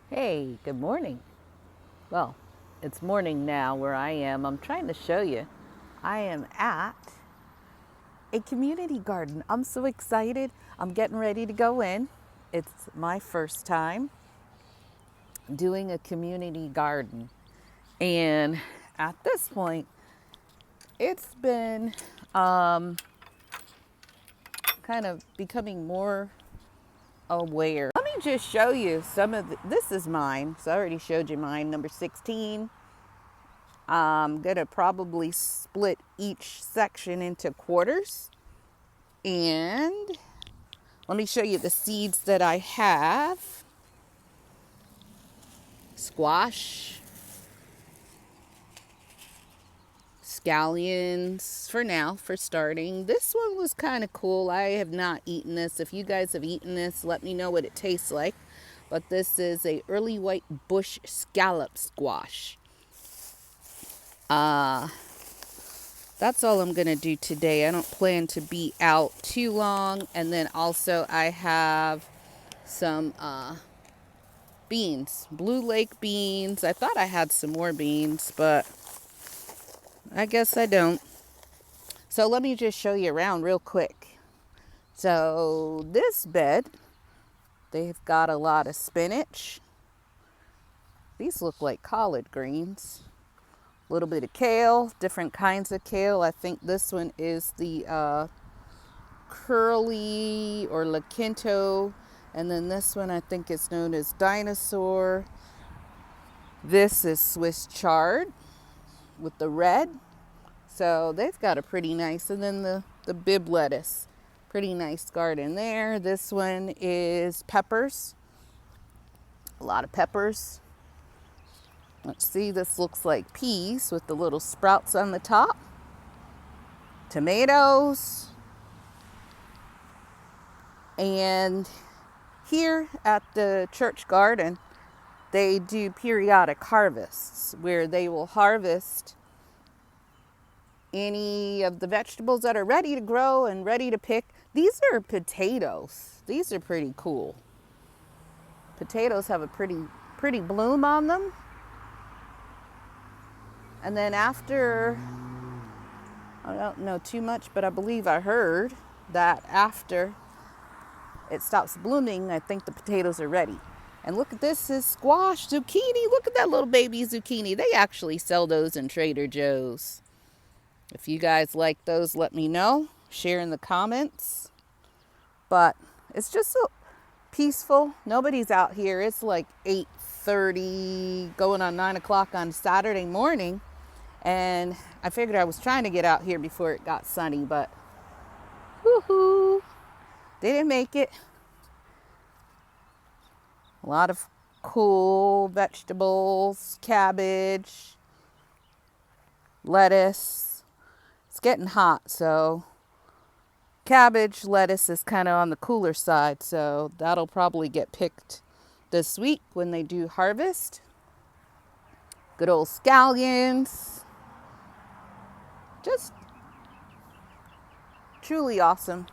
Hey, good morning. Well, it's morning now where I am. I'm trying to show you. I am at a community garden. I'm so excited. I'm getting ready to go in. It's my first time doing a community garden. And at this point, it's been kind of becoming more aware. Let me just show you some of this is mine. So I already showed you mine, number 16. I'm gonna probably split each section into quarters. And let me show you the seeds that I have. Squash, scallions for now, for starting. This one was kind of cool. I have not eaten this. If you guys have eaten this, let me know what it tastes like. But this is a early white bush scallop squash. That's all I'm going to do today. I don't plan to be out too long. And then also I have some beans, Blue Lake beans. I thought I had some more beans, but I guess I don't. So let me just show you around real quick. So this bed, they've got a lot of spinach. These look like collard greens. A little bit of kale, different kinds of kale. I think this one is the curly or La Quinto, and then this one I think is known as dinosaur. This is Swiss chard with the red. So they've got a pretty nice, and then the bib lettuce. Pretty nice garden there. This one is peppers. A lot of peppers. Let's see, this looks like peas with the little sprouts on the top. Tomatoes. And here at the church garden, they do periodic harvests where they will harvest any of the vegetables that are ready to grow and ready to pick. These are potatoes. These are pretty cool. Potatoes have a pretty bloom on them. And then after, I don't know too much, but I believe I heard that after it stops blooming, I think the potatoes are ready. And look at this, is squash, zucchini. Look at that little baby zucchini. They actually sell those in Trader Joe's. If you guys like those, let me know. Share in the comments. But it's just so peaceful. Nobody's out here. It's like 8:30, going on 9 o'clock on Saturday morning. And I figured I was trying to get out here before it got sunny, but woohoo, didn't make it. A lot of cool vegetables, cabbage, lettuce. It's getting hot, so cabbage, lettuce is kind of on the cooler side, so that'll probably get picked this week when they do harvest. Good old scallions. Just truly awesome.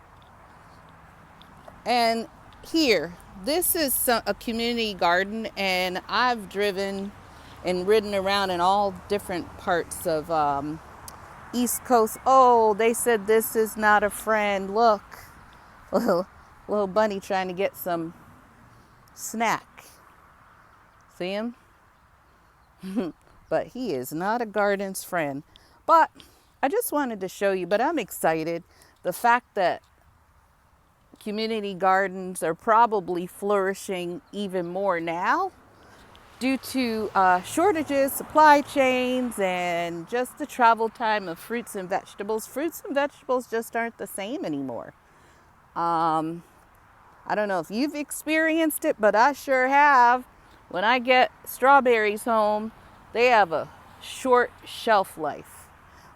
And here, this is a community garden, and I've driven and ridden around in all different parts of East Coast. Oh, they said this is not a friend. Look, little bunny trying to get some snack. See him? But he is not a garden's friend. But I just wanted to show you, but I'm excited. The fact that community gardens are probably flourishing even more now due to shortages, supply chains, and just the travel time of fruits and vegetables. Fruits and vegetables just aren't the same anymore. I don't know if you've experienced it, but I sure have. When I get strawberries home, they have a short shelf life.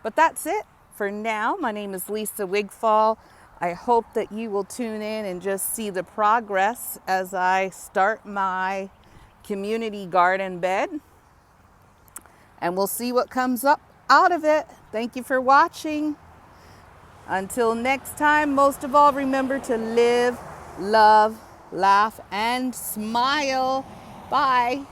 But that's it for now. My name is Lisa Wigfall. I hope that you will tune in and just see the progress as I start my community garden bed. And we'll see what comes up out of it. Thank you for watching. Until next time, most of all, remember to live, love, laugh, and smile. Bye.